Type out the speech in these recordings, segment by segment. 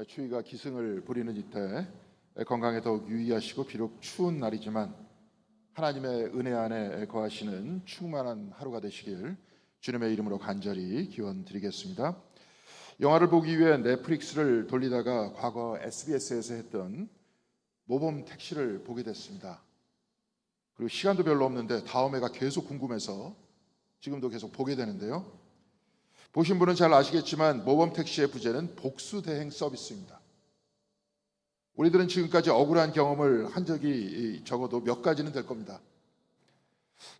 추위가 기승을 부리는 이때 건강에 더욱 유의하시고 비록 추운 날이지만 하나님의 은혜 안에 거하시는 충만한 하루가 되시길 주님의 이름으로 간절히 기원드리겠습니다. 영화를 보기 위해 넷플릭스를 돌리다가 과거 SBS에서 했던 모범 택시를 보게 됐습니다. 그리고 시간도 별로 없는데 다음 회가 계속 궁금해서 지금도 계속 보게 되는데요. 보신 분은 잘 아시겠지만 모범 택시의 부제는 복수 대행 서비스입니다. 우리들은 지금까지 억울한 경험을 한 적이 적어도 몇 가지는 될 겁니다.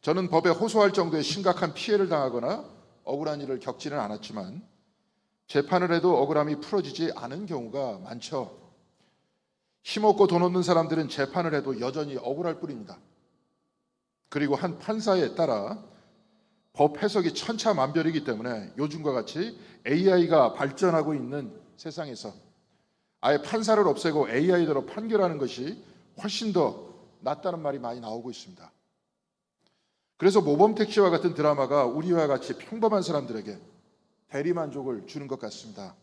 저는 법에 호소할 정도의 심각한 피해를 당하거나 억울한 일을 겪지는 않았지만 재판을 해도 억울함이 풀어지지 않은 경우가 많죠. 힘없고 돈 없는 사람들은 재판을 해도 여전히 억울할 뿐입니다. 그리고 한 판사에 따라 법 해석이 천차만별이기 때문에 요즘과 같이 AI가 발전하고 있는 세상에서 아예 판사를 없애고 AI대로 판결하는 것이 훨씬 더 낫다는 말이 많이 나오고 있습니다. 그래서 모범택시와 같은 드라마가 우리와 같이 평범한 사람들에게 대리만족을 주는 것 같습니다.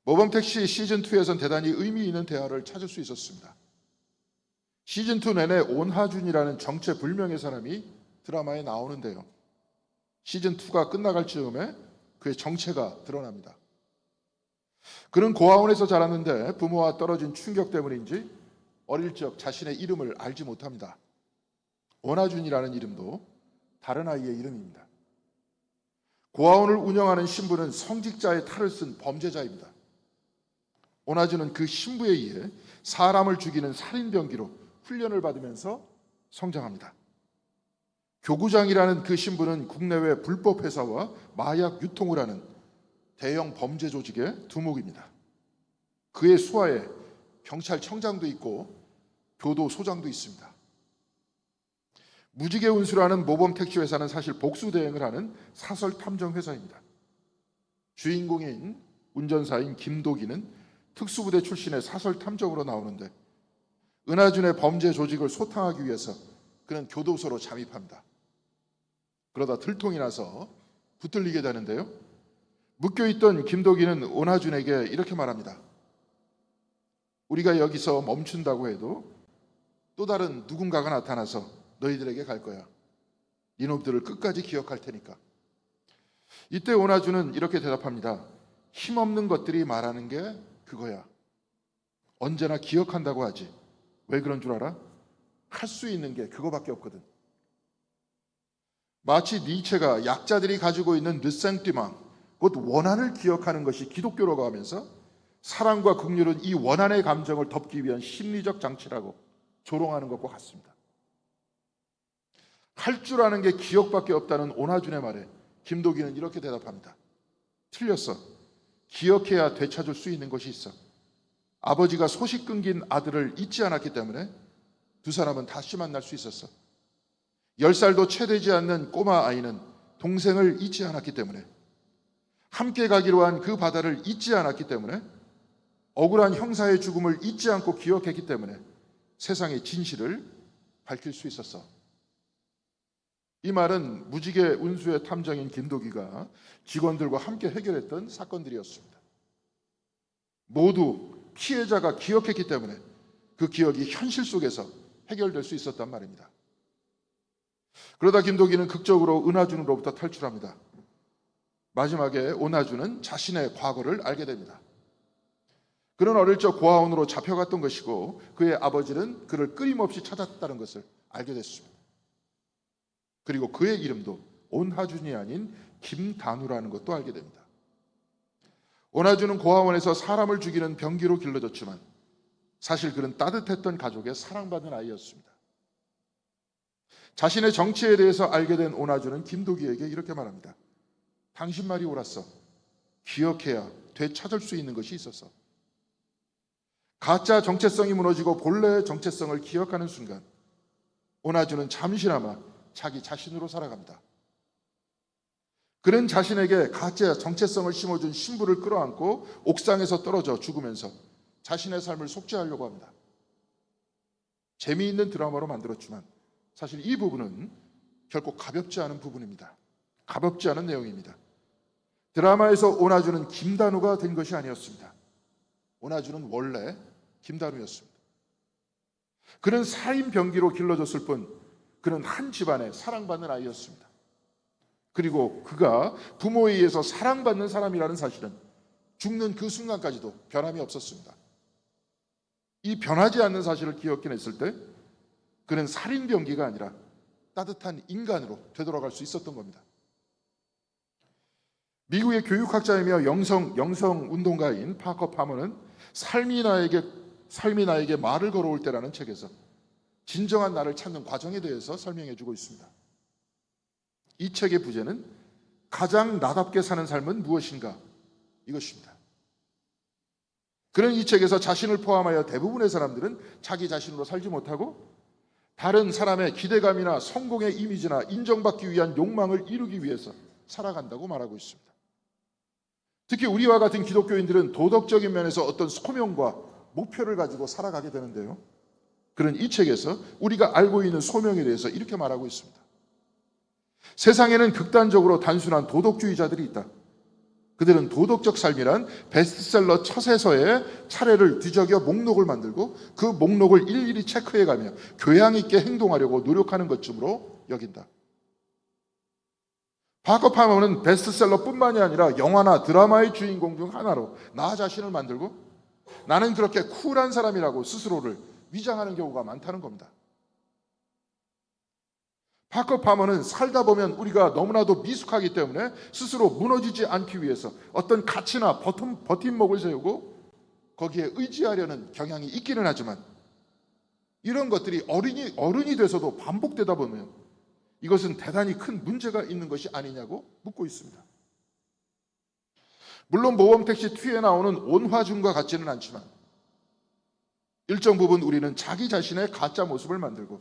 모범택시 시즌2에선 대단히 의미 있는 대화를 찾을 수 있었습니다. 시즌2 내내 온하준이라는 정체불명의 사람이 드라마에 나오는데요. 시즌2가 끝나갈 즈음에 그의 정체가 드러납니다. 그는 고아원에서 자랐는데 부모와 떨어진 충격 때문인지 어릴 적 자신의 이름을 알지 못합니다. 온하준이라는 이름도 다른 아이의 이름입니다. 고아원을 운영하는 신부는 성직자의 탈을 쓴 범죄자입니다. 온하준은 그 신부에 의해 사람을 죽이는 살인병기로 훈련을 받으면서 성장합니다. 교구장이라는 그 신부는 국내외 불법 회사와 마약 유통을 하는 대형 범죄 조직의 두목입니다. 그의 수하에 경찰청장도 있고 교도소장도 있습니다. 무지개 운수라는 모범 택시 회사는 사실 복수 대행을 하는 사설 탐정 회사입니다. 주인공인 운전사인 김도기는 특수부대 출신의 사설 탐정으로 나오는데 은하준의 범죄 조직을 소탕하기 위해서 그는 교도소로 잠입합니다. 그러다 들통이 나서 붙들리게 되는데요. 묶여있던 김도기는 온하준에게 이렇게 말합니다. 우리가 여기서 멈춘다고 해도 또 다른 누군가가 나타나서 너희들에게 갈 거야. 이놈들을 끝까지 기억할 테니까. 이때 온하준은 이렇게 대답합니다. 힘없는 것들이 말하는 게 그거야. 언제나 기억한다고 하지. 왜 그런 줄 알아? 할 수 있는 게 그거밖에 없거든. 마치 니체가 약자들이 가지고 있는 르생티망, 곧 원한을 기억하는 것이 기독교라고 하면서 사랑과 긍휼은 이 원한의 감정을 덮기 위한 심리적 장치라고 조롱하는 것과 같습니다. 할 줄 아는 게 기억밖에 없다는 온하준의 말에 김도기는 이렇게 대답합니다. 틀렸어. 기억해야 되찾을 수 있는 것이 있어. 아버지가 소식 끊긴 아들을 잊지 않았기 때문에 두 사람은 다시 만날 수 있었어. 10살도 채 되지 않는 꼬마 아이는 동생을 잊지 않았기 때문에 함께 가기로 한 그 바다를 잊지 않았기 때문에 억울한 형사의 죽음을 잊지 않고 기억했기 때문에 세상의 진실을 밝힐 수 있었어. 이 말은 무지개 운수의 탐정인 김도기가 직원들과 함께 해결했던 사건들이었습니다. 모두 피해자가 기억했기 때문에 그 기억이 현실 속에서 해결될 수 있었단 말입니다. 그러다 김도기는 극적으로 은하준으로부터 탈출합니다. 마지막에 온하준은 자신의 과거를 알게 됩니다. 그는 어릴 적 고아원으로 잡혀갔던 것이고 그의 아버지는 그를 끊임없이 찾았다는 것을 알게 됐습니다. 그리고 그의 이름도 온하준이 아닌 김단우라는 것도 알게 됩니다. 온하준은 고아원에서 사람을 죽이는 병기로 길러졌지만 사실 그는 따뜻했던 가족의 사랑받는 아이였습니다. 자신의 정체에 대해서 알게 된 온하준은 김도기에게 이렇게 말합니다. 당신 말이 옳았어. 기억해야 되찾을 수 있는 것이 있었어. 가짜 정체성이 무너지고 본래의 정체성을 기억하는 순간 온하준은 잠시나마 자기 자신으로 살아갑니다. 그는 자신에게 가짜 정체성을 심어준 신부를 끌어안고 옥상에서 떨어져 죽으면서 자신의 삶을 속죄하려고 합니다. 재미있는 드라마로 만들었지만 사실 이 부분은 결코 가볍지 않은 부분입니다. 가볍지 않은 내용입니다. 드라마에서 온하준은 김단우가 된 것이 아니었습니다. 오나주는 원래 김다루였습니다. 그는 살인병기로 길러졌을 뿐 그는 한 집안에 사랑받는 아이였습니다. 그리고 그가 부모에 의해서 사랑받는 사람이라는 사실은 죽는 그 순간까지도 변함이 없었습니다. 이 변하지 않는 사실을 기억해냈을 때 그는 살인병기가 아니라 따뜻한 인간으로 되돌아갈 수 있었던 겁니다. 미국의 교육학자이며 영성 운동가인 파커 파머는 삶이 나에게 말을 걸어올 때라는 책에서 진정한 나를 찾는 과정에 대해서 설명해 주고 있습니다. 이 책의 부제는 가장 나답게 사는 삶은 무엇인가? 이것입니다. 그는 이 책에서 자신을 포함하여 대부분의 사람들은 자기 자신으로 살지 못하고 다른 사람의 기대감이나 성공의 이미지나 인정받기 위한 욕망을 이루기 위해서 살아간다고 말하고 있습니다. 특히 우리와 같은 기독교인들은 도덕적인 면에서 어떤 소명과 목표를 가지고 살아가게 되는데요. 그는 이 책에서 우리가 알고 있는 소명에 대해서 이렇게 말하고 있습니다. 세상에는 극단적으로 단순한 도덕주의자들이 있다. 그들은 도덕적 삶이란 베스트셀러 처세서의 차례를 뒤적여 목록을 만들고 그 목록을 일일이 체크해가며 교양 있게 행동하려고 노력하는 것쯤으로 여긴다. 파커 파머는 베스트셀러뿐만이 아니라 영화나 드라마의 주인공 중 하나로 나 자신을 만들고 나는 그렇게 쿨한 사람이라고 스스로를 위장하는 경우가 많다는 겁니다. 파커 파머는 살다 보면 우리가 너무나도 미숙하기 때문에 스스로 무너지지 않기 위해서 어떤 가치나 버팀목을 세우고 거기에 의지하려는 경향이 있기는 하지만 이런 것들이 어른이 돼서도 반복되다 보면 이것은 대단히 큰 문제가 있는 것이 아니냐고 묻고 있습니다. 물론 모범택시 2에 나오는 온화준과 같지는 않지만 일정 부분 우리는 자기 자신의 가짜 모습을 만들고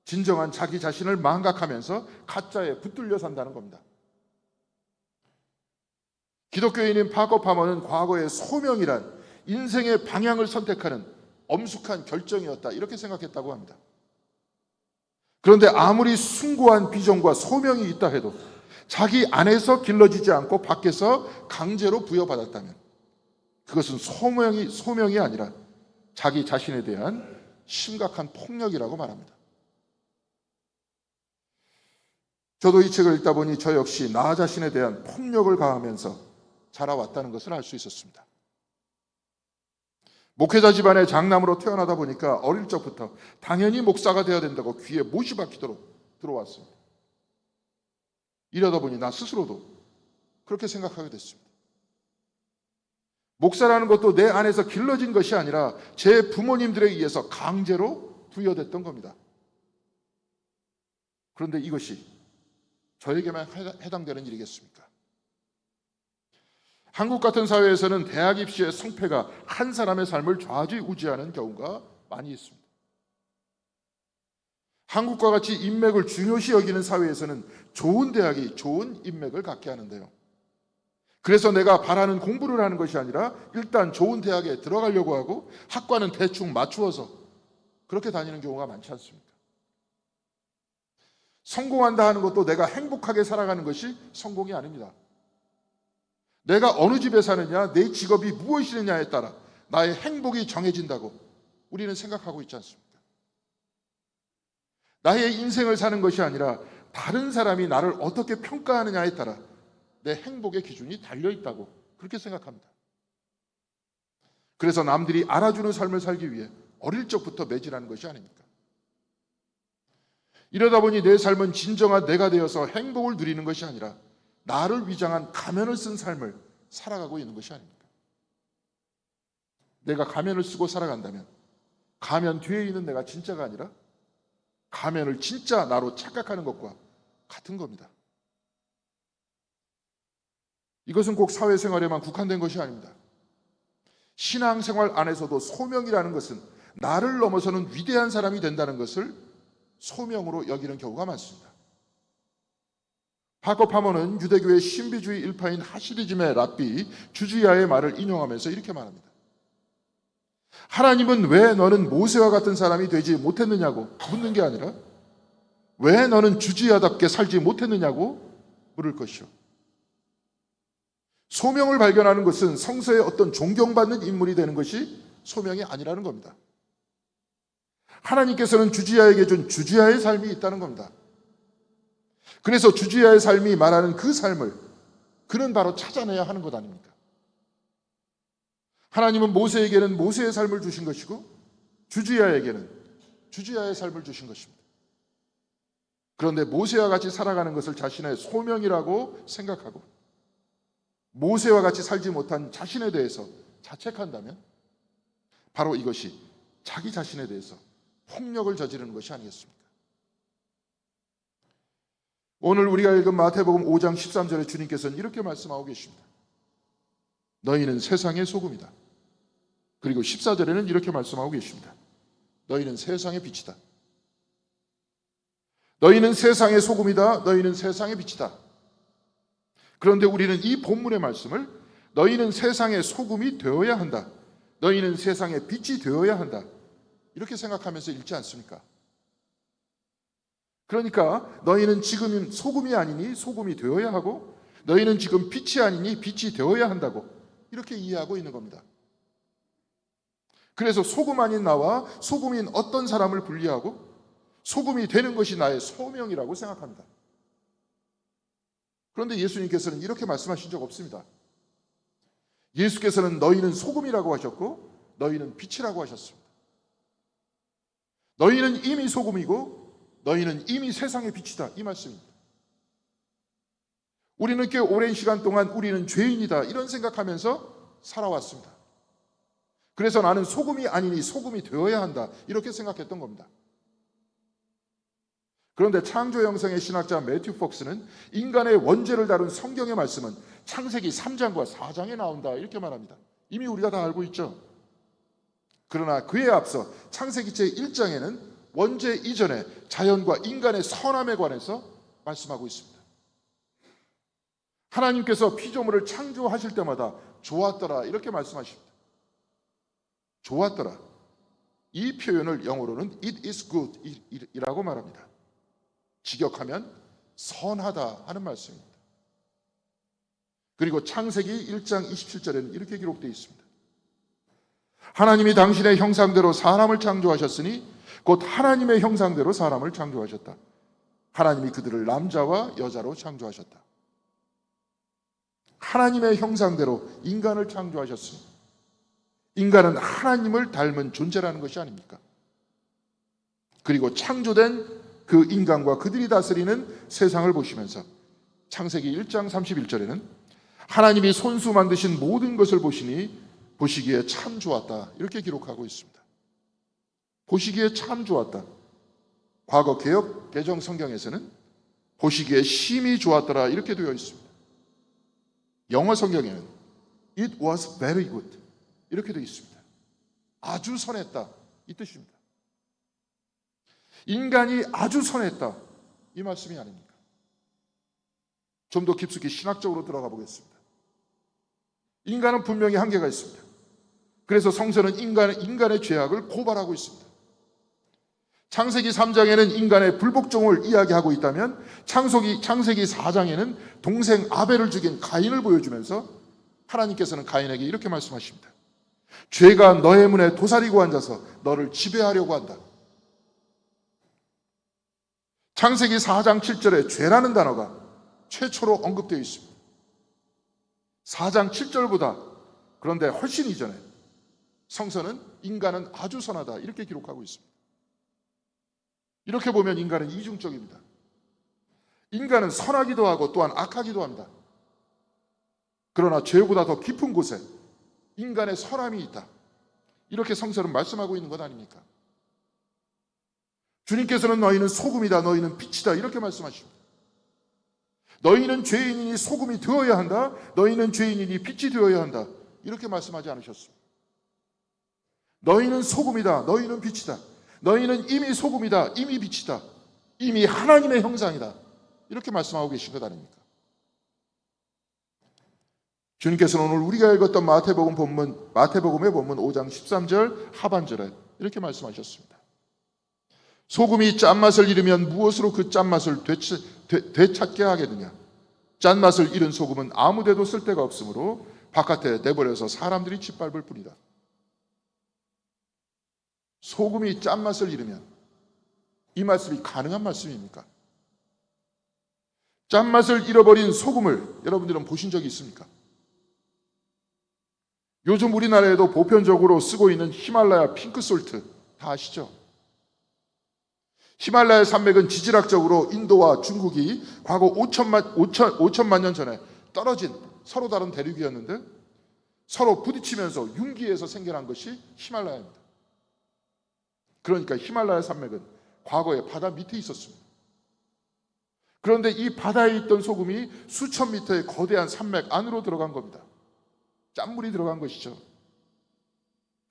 진정한 자기 자신을 망각하면서 가짜에 붙들려 산다는 겁니다. 기독교인인 파커 파머는 과거의 소명이란 인생의 방향을 선택하는 엄숙한 결정이었다 이렇게 생각했다고 합니다. 그런데 아무리 숭고한 비전과 소명이 있다 해도 자기 안에서 길러지지 않고 밖에서 강제로 부여받았다면 그것은 소명이 아니라 자기 자신에 대한 심각한 폭력이라고 말합니다. 저도 이 책을 읽다 보니 저 역시 나 자신에 대한 폭력을 가하면서 자라왔다는 것을 알 수 있었습니다. 목회자 집안의 장남으로 태어나다 보니까 어릴 적부터 당연히 목사가 되어야 된다고 귀에 못이 박히도록 들어왔습니다. 이러다 보니 나 스스로도 그렇게 생각하게 됐습니다. 목사라는 것도 내 안에서 길러진 것이 아니라 제 부모님들에 의해서 강제로 부여됐던 겁니다. 그런데 이것이 저에게만 해당되는 일이겠습니까? 한국 같은 사회에서는 대학 입시의 성패가 한 사람의 삶을 좌지우지하는 경우가 많이 있습니다. 한국과 같이 인맥을 중요시 여기는 사회에서는 좋은 대학이 좋은 인맥을 갖게 하는데요. 그래서 내가 바라는 공부를 하는 것이 아니라 일단 좋은 대학에 들어가려고 하고 학과는 대충 맞추어서 그렇게 다니는 경우가 많지 않습니까? 성공한다 하는 것도 내가 행복하게 살아가는 것이 성공이 아닙니다. 내가 어느 집에 사느냐, 내 직업이 무엇이느냐에 따라 나의 행복이 정해진다고 우리는 생각하고 있지 않습니까? 나의 인생을 사는 것이 아니라 다른 사람이 나를 어떻게 평가하느냐에 따라 내 행복의 기준이 달려있다고 그렇게 생각합니다. 그래서 남들이 알아주는 삶을 살기 위해 어릴 적부터 매진하는 것이 아닙니까? 이러다 보니 내 삶은 진정한 내가 되어서 행복을 누리는 것이 아니라 나를 위장한 가면을 쓴 삶을 살아가고 있는 것이 아닙니까? 내가 가면을 쓰고 살아간다면 가면 뒤에 있는 내가 진짜가 아니라 가면을 진짜 나로 착각하는 것과 같은 겁니다. 이것은 꼭 사회생활에만 국한된 것이 아닙니다. 신앙생활 안에서도 소명이라는 것은 나를 넘어서는 위대한 사람이 된다는 것을 소명으로 여기는 경우가 많습니다. 파커 파머는 유대교의 신비주의 일파인 하시디즘의 랍비 주지야의 말을 인용하면서 이렇게 말합니다. 하나님은 왜 너는 모세와 같은 사람이 되지 못했느냐고 묻는 게 아니라 왜 너는 주지야답게 살지 못했느냐고 물을 것이요. 소명을 발견하는 것은 성서의 어떤 존경받는 인물이 되는 것이 소명이 아니라는 겁니다. 하나님께서는 주지야에게 준 주지야의 삶이 있다는 겁니다. 그래서 주지야의 삶이 말하는 그 삶을 그는 바로 찾아내야 하는 것 아닙니까? 하나님은 모세에게는 모세의 삶을 주신 것이고 주지야에게는 주지야의 삶을 주신 것입니다. 그런데 모세와 같이 살아가는 것을 자신의 소명이라고 생각하고 모세와 같이 살지 못한 자신에 대해서 자책한다면 바로 이것이 자기 자신에 대해서 폭력을 저지르는 것이 아니겠습니까? 오늘 우리가 읽은 마태복음 5장 13절에 주님께서는 이렇게 말씀하고 계십니다. 너희는 세상의 소금이다. 그리고 14절에는 이렇게 말씀하고 계십니다. 너희는 세상의 빛이다. 너희는 세상의 소금이다. 너희는 세상의 빛이다. 그런데 우리는 이 본문의 말씀을 너희는 세상의 소금이 되어야 한다. 너희는 세상의 빛이 되어야 한다. 이렇게 생각하면서 읽지 않습니까? 그러니까 너희는 지금 소금이 아니니 소금이 되어야 하고 너희는 지금 빛이 아니니 빛이 되어야 한다고 이렇게 이해하고 있는 겁니다. 그래서 소금 아닌 나와 소금인 어떤 사람을 분리하고 소금이 되는 것이 나의 소명이라고 생각합니다. 그런데 예수님께서는 이렇게 말씀하신 적 없습니다. 예수께서는 너희는 소금이라고 하셨고 너희는 빛이라고 하셨습니다. 너희는 이미 소금이고 너희는 이미 세상의 빛이다 이 말씀입니다. 우리는 꽤 오랜 시간 동안 우리는 죄인이다 이런 생각하면서 살아왔습니다. 그래서 나는 소금이 아니니 소금이 되어야 한다 이렇게 생각했던 겁니다. 그런데 창조 형성의 신학자 매튜 폭스는 인간의 원죄를 다룬 성경의 말씀은 창세기 3장과 4장에 나온다 이렇게 말합니다. 이미 우리가 다 알고 있죠. 그러나 그에 앞서 창세기 제1장에는 원죄 이전에 자연과 인간의 선함에 관해서 말씀하고 있습니다. 하나님께서 피조물을 창조하실 때마다 좋았더라 이렇게 말씀하십니다. 좋았더라. 이 표현을 영어로는 it is good 이라고 말합니다. 직역하면 선하다 하는 말씀입니다. 그리고 창세기 1장 27절에는 이렇게 기록되어 있습니다. 하나님이 당신의 형상대로 사람을 창조하셨으니 곧 하나님의 형상대로 사람을 창조하셨다. 하나님이 그들을 남자와 여자로 창조하셨다. 하나님의 형상대로 인간을 창조하셨으니 인간은 하나님을 닮은 존재라는 것이 아닙니까? 그리고 창조된 그 인간과 그들이 다스리는 세상을 보시면서 창세기 1장 31절에는 하나님이 손수 만드신 모든 것을 보시기에 참 좋았다 이렇게 기록하고 있습니다. 보시기에 참 좋았다. 과거 개역 개정 성경에서는 보시기에 심히 좋았더라 이렇게 되어 있습니다. 영어 성경에는 It was very good 이렇게 되어 있습니다. 아주 선했다 이 뜻입니다. 인간이 아주 선했다 이 말씀이 아닙니까? 좀 더 깊숙이 신학적으로 들어가 보겠습니다. 인간은 분명히 한계가 있습니다. 그래서 성서는 인간의 죄악을 고발하고 있습니다. 창세기 3장에는 인간의 불복종을 이야기하고 있다면 창세기 4장에는 동생 아벨을 죽인 가인을 보여주면서 하나님께서는 가인에게 이렇게 말씀하십니다. 죄가 너의 문에 도사리고 앉아서 너를 지배하려고 한다. 창세기 4장 7절에 죄라는 단어가 최초로 언급되어 있습니다. 4장 7절보다 그런데 훨씬 이전에 성서는 인간은 아주 선하다 이렇게 기록하고 있습니다. 이렇게 보면 인간은 이중적입니다. 인간은 선하기도 하고 또한 악하기도 합니다. 그러나 죄보다 더 깊은 곳에 인간의 선함이 있다. 이렇게 성서는 말씀하고 있는 것 아닙니까? 주님께서는 너희는 소금이다, 너희는 빛이다 이렇게 말씀하십니다. 너희는 죄인이니 소금이 되어야 한다. 너희는 죄인이니 빛이 되어야 한다. 이렇게 말씀하지 않으셨습니다. 너희는 소금이다. 너희는 빛이다. 너희는 이미 소금이다. 이미 빛이다. 이미 하나님의 형상이다. 이렇게 말씀하고 계신 것 아닙니까? 주님께서는 오늘 우리가 읽었던 마태복음의 본문 5장 13절 하반절에 이렇게 말씀하셨습니다. 소금이 짠맛을 잃으면 무엇으로 그 짠맛을 되찾게 하겠느냐? 짠맛을 잃은 소금은 아무데도 쓸데가 없으므로 바깥에 내버려서 사람들이 짓밟을 뿐이다. 소금이 짠맛을 잃으면 이 말씀이 가능한 말씀입니까? 짠맛을 잃어버린 소금을 여러분들은 보신 적이 있습니까? 요즘 우리나라에도 보편적으로 쓰고 있는 히말라야 핑크솔트 다 아시죠? 히말라야 산맥은 지질학적으로 인도와 중국이 과거 5천만 년 전에 떨어진 서로 다른 대륙이었는데 서로 부딪히면서 융기에서 생겨난 것이 히말라야입니다. 그러니까 히말라야 산맥은 과거에 바다 밑에 있었습니다. 그런데 이 바다에 있던 소금이 수천 미터의 거대한 산맥 안으로 들어간 겁니다. 짠물이 들어간 것이죠.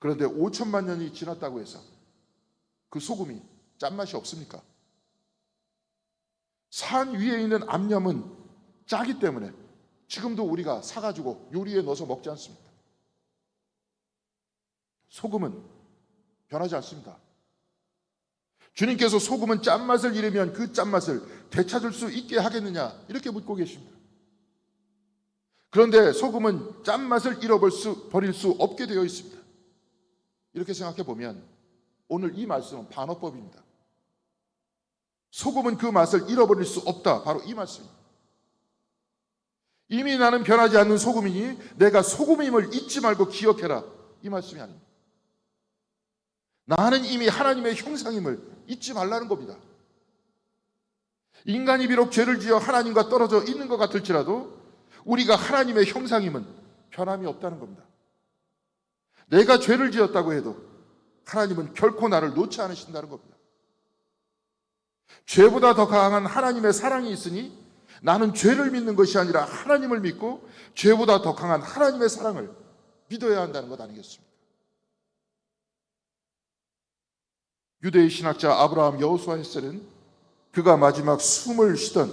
그런데 5천만 년이 지났다고 해서 그 소금이 짠맛이 없습니까? 산 위에 있는 암염은 짜기 때문에 지금도 우리가 사가지고 요리에 넣어서 먹지 않습니다. 소금은 변하지 않습니다. 주님께서 소금은 짠맛을 잃으면 그 짠맛을 되찾을 수 있게 하겠느냐 이렇게 묻고 계십니다. 그런데 소금은 짠맛을 잃어버릴 수 없게 되어 있습니다. 이렇게 생각해 보면 오늘 이 말씀은 반어법입니다. 소금은 그 맛을 잃어버릴 수 없다. 바로 이 말씀입니다. 이미 나는 변하지 않는 소금이니 내가 소금임을 잊지 말고 기억해라. 이 말씀이 아닙니다. 나는 이미 하나님의 형상임을 잊지 말라는 겁니다. 인간이 비록 죄를 지어 하나님과 떨어져 있는 것 같을지라도 우리가 하나님의 형상임은 변함이 없다는 겁니다. 내가 죄를 지었다고 해도 하나님은 결코 나를 놓지 않으신다는 겁니다. 죄보다 더 강한 하나님의 사랑이 있으니 나는 죄를 믿는 것이 아니라 하나님을 믿고 죄보다 더 강한 하나님의 사랑을 믿어야 한다는 것 아니겠습니까? 유대의 신학자 아브라함 여호수아 헷셀은 그가 마지막 숨을 쉬던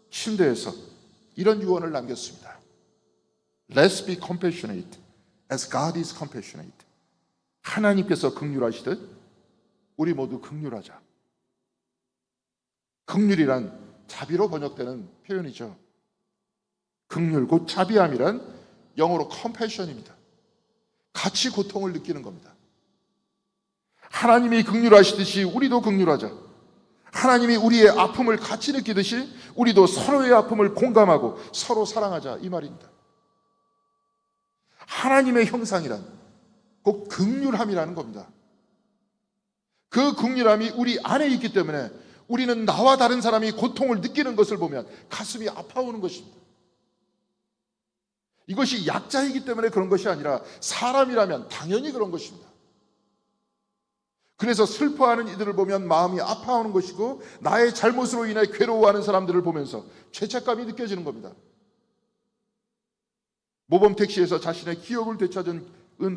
침대에서 이런 유언을 남겼습니다. Let's be compassionate as God is compassionate. 하나님께서 긍휼하시듯 우리 모두 긍휼하자. 긍휼이란 자비로 번역되는 표현이죠. 긍휼 곧 자비함이란 영어로 compassion입니다. 같이 고통을 느끼는 겁니다. 하나님이 긍휼하시듯이 우리도 긍휼하자. 하나님이 우리의 아픔을 같이 느끼듯이 우리도 서로의 아픔을 공감하고 서로 사랑하자 이 말입니다. 하나님의 형상이란 곧 긍휼함이라는 겁니다. 그 긍휼함이 우리 안에 있기 때문에 우리는 나와 다른 사람이 고통을 느끼는 것을 보면 가슴이 아파오는 것입니다. 이것이 약자이기 때문에 그런 것이 아니라 사람이라면 당연히 그런 것입니다. 그래서 슬퍼하는 이들을 보면 마음이 아파하는 것이고 나의 잘못으로 인해 괴로워하는 사람들을 보면서 죄책감이 느껴지는 겁니다. 모범 택시에서 자신의 기억을 되찾은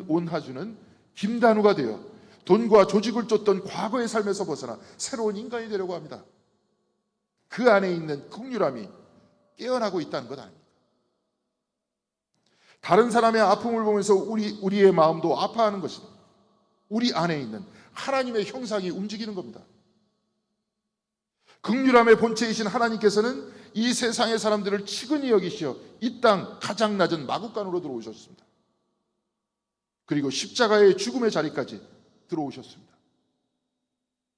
온하주는 김단우가 되어 돈과 조직을 쫓던 과거의 삶에서 벗어나 새로운 인간이 되려고 합니다. 그 안에 있는 긍휼함이 깨어나고 있다는 것 아닙니까? 다른 사람의 아픔을 보면서 우리의 마음도 아파하는 것은 우리 안에 있는 하나님의 형상이 움직이는 겁니다. 긍휼함의 본체이신 하나님께서는 이 세상의 사람들을 치근히 여기시어 이 땅 가장 낮은 마구간으로 들어오셨습니다. 그리고 십자가의 죽음의 자리까지 들어오셨습니다.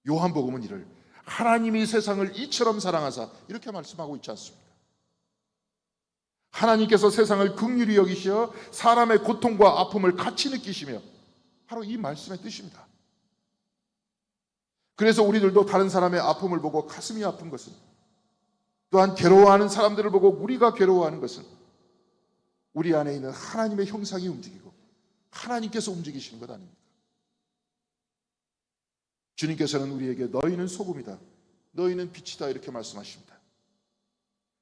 요한복음은 이를 하나님이 세상을 이처럼 사랑하사 이렇게 말씀하고 있지 않습니까? 하나님께서 세상을 긍휼히 여기시어 사람의 고통과 아픔을 같이 느끼시며 바로 이 말씀의 뜻입니다. 그래서 우리들도 다른 사람의 아픔을 보고 가슴이 아픈 것은 또한 괴로워하는 사람들을 보고 우리가 괴로워하는 것은 우리 안에 있는 하나님의 형상이 움직이고 하나님께서 움직이시는 것 아닙니까? 주님께서는 우리에게 너희는 소금이다, 너희는 빛이다 이렇게 말씀하십니다.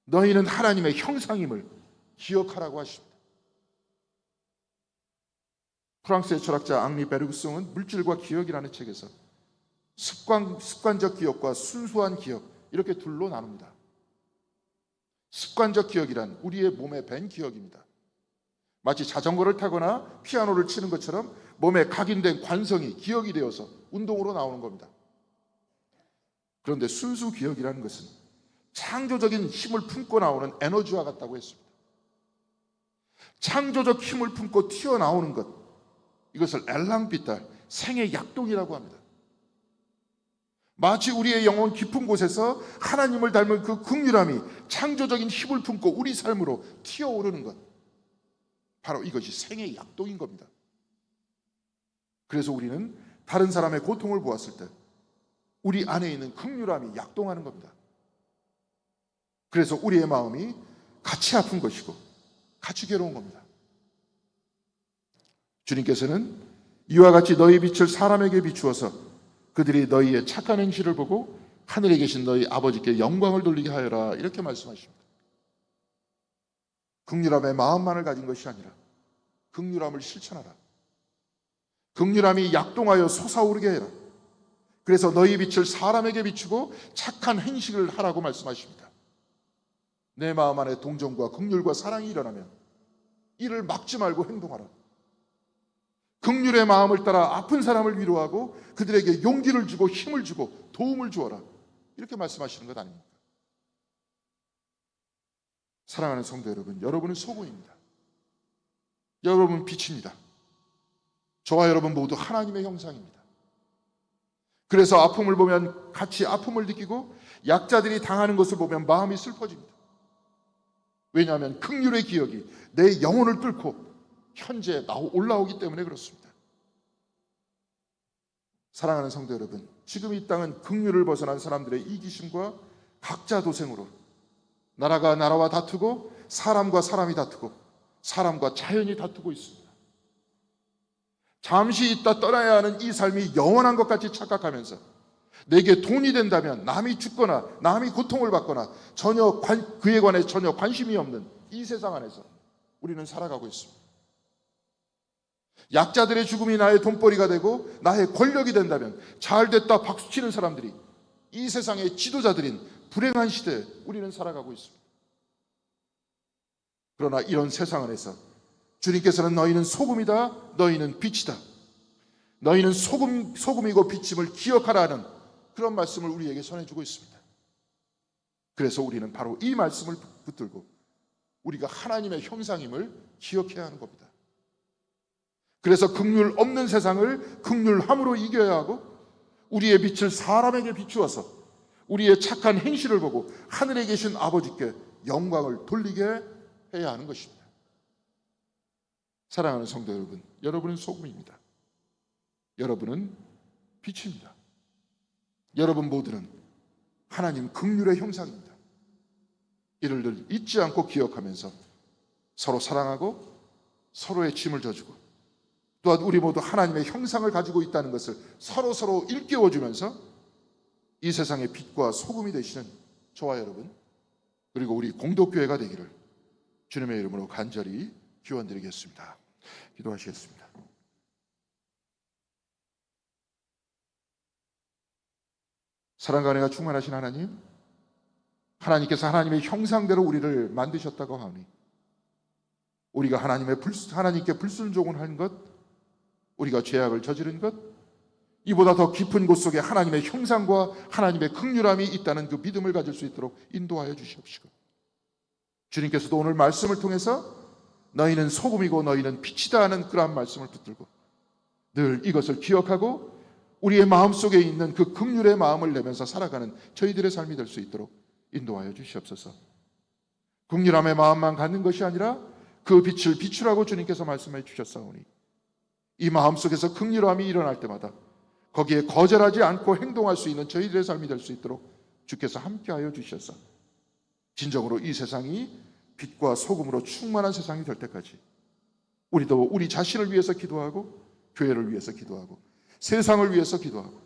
너희는 하나님의 형상임을 기억하라고 하십니다. 프랑스의 철학자 앙리 베르그송은 물질과 기억이라는 책에서 습관적 기억과 순수한 기억 이렇게 둘로 나눕니다. 습관적 기억이란 우리의 몸에 밴 기억입니다. 마치 자전거를 타거나 피아노를 치는 것처럼 몸에 각인된 관성이 기억이 되어서 운동으로 나오는 겁니다. 그런데 순수 기억이라는 것은 창조적인 힘을 품고 나오는 에너지와 같다고 했습니다. 창조적 힘을 품고 튀어나오는 것, 이것을 엘랑비탈, 생의 약동이라고 합니다. 마치 우리의 영혼 깊은 곳에서 하나님을 닮은 그 긍휼함이 창조적인 힘을 품고 우리 삶으로 튀어오르는 것, 바로 이것이 생의 약동인 겁니다. 그래서 우리는 다른 사람의 고통을 보았을 때 우리 안에 있는 긍휼함이 약동하는 겁니다. 그래서 우리의 마음이 같이 아픈 것이고 같이 괴로운 겁니다. 주님께서는 이와 같이 너희 빛을 사람에게 비추어서 그들이 너희의 착한 행실을 보고 하늘에 계신 너희 아버지께 영광을 돌리게 하여라, 이렇게 말씀하십니다. 긍휼함의 마음만을 가진 것이 아니라 긍휼함을 실천하라. 긍휼함이 약동하여 솟아오르게 해라. 그래서 너희 빛을 사람에게 비추고 착한 행실을 하라고 말씀하십니다. 내 마음 안에 동정과 긍휼과 사랑이 일어나면 이를 막지 말고 행동하라. 긍휼의 마음을 따라 아픈 사람을 위로하고 그들에게 용기를 주고 힘을 주고 도움을 주어라, 이렇게 말씀하시는 것 아닙니까? 사랑하는 성도 여러분, 여러분은 소금입니다. 여러분 빛입니다. 저와 여러분 모두 하나님의 형상입니다. 그래서 아픔을 보면 같이 아픔을 느끼고 약자들이 당하는 것을 보면 마음이 슬퍼집니다. 왜냐하면 긍휼의 기억이 내 영혼을 뚫고 현재 올라오기 때문에 그렇습니다. 사랑하는 성도 여러분, 지금 이 땅은 긍휼을 벗어난 사람들의 이기심과 각자 도생으로 나라가 나라와 다투고 사람과 사람이 다투고 사람과 자연이 다투고 있습니다. 잠시 있다 떠나야 하는 이 삶이 영원한 것 같이 착각하면서 내게 돈이 된다면 남이 죽거나 남이 고통을 받거나 그에 관해 전혀 관심이 없는 이 세상 안에서 우리는 살아가고 있습니다. 약자들의 죽음이 나의 돈벌이가 되고 나의 권력이 된다면 잘됐다 박수치는 사람들이 이 세상의 지도자들인 불행한 시대에 우리는 살아가고 있습니다. 그러나 이런 세상 안에서 주님께서는 너희는 소금이다, 너희는 빛이다, 너희는 소금이고 빛임을 기억하라는 그런 말씀을 우리에게 전해주고 있습니다. 그래서 우리는 바로 이 말씀을 붙들고 우리가 하나님의 형상임을 기억해야 하는 겁니다. 그래서 긍휼 없는 세상을 긍휼함으로 이겨야 하고 우리의 빛을 사람에게 비추어서 우리의 착한 행실을 보고 하늘에 계신 아버지께 영광을 돌리게 해야 하는 것입니다. 사랑하는 성도 여러분, 여러분은 소금입니다. 여러분은 빛입니다. 여러분 모두는 하나님 긍휼의 형상입니다. 이를 늘 잊지 않고 기억하면서 서로 사랑하고 서로의 짐을 져주고 또한 우리 모두 하나님의 형상을 가지고 있다는 것을 서로 일깨워주면서 이 세상의 빛과 소금이 되시는 저와 여러분 그리고 우리 공동교회가 되기를 주님의 이름으로 간절히 기원드리겠습니다. 기도하시겠습니다. 사랑과 은혜가 충만하신 하나님, 하나님께서 하나님의 형상대로 우리를 만드셨다고 하오니 우리가 하나님께 불순종을 한 것, 우리가 죄악을 저지른 것, 이보다 더 깊은 곳 속에 하나님의 형상과 하나님의 긍휼함이 있다는 그 믿음을 가질 수 있도록 인도하여 주시옵시고, 주님께서도 오늘 말씀을 통해서 너희는 소금이고 너희는 빛이다 하는 그러한 말씀을 붙들고 늘 이것을 기억하고 우리의 마음속에 있는 그 긍휼의 마음을 내면서 살아가는 저희들의 삶이 될 수 있도록 인도하여 주시옵소서. 긍휼함의 마음만 갖는 것이 아니라 그 빛을 비추라고 주님께서 말씀해 주셨사오니 이 마음속에서 긍휼함이 일어날 때마다 거기에 거절하지 않고 행동할 수 있는 저희들의 삶이 될 수 있도록 주께서 함께하여 주셔서 진정으로 이 세상이 빛과 소금으로 충만한 세상이 될 때까지 우리도 우리 자신을 위해서 기도하고 교회를 위해서 기도하고 세상을 위해서 기도하고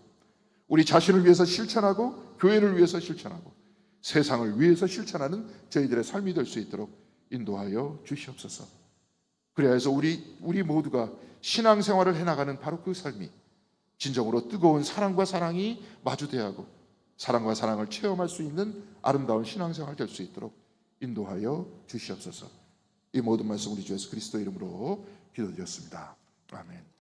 우리 자신을 위해서 실천하고 교회를 위해서 실천하고 세상을 위해서 실천하는 저희들의 삶이 될 수 있도록 인도하여 주시옵소서. 그래야 해서 우리 모두가 신앙생활을 해나가는 바로 그 삶이 진정으로 뜨거운 사랑과 사랑이 마주대하고 사랑과 사랑을 체험할 수 있는 아름다운 신앙생활 될 수 있도록 인도하여 주시옵소서. 이 모든 말씀 우리 주 예수 그리스도 이름으로 기도드렸습니다. 아멘.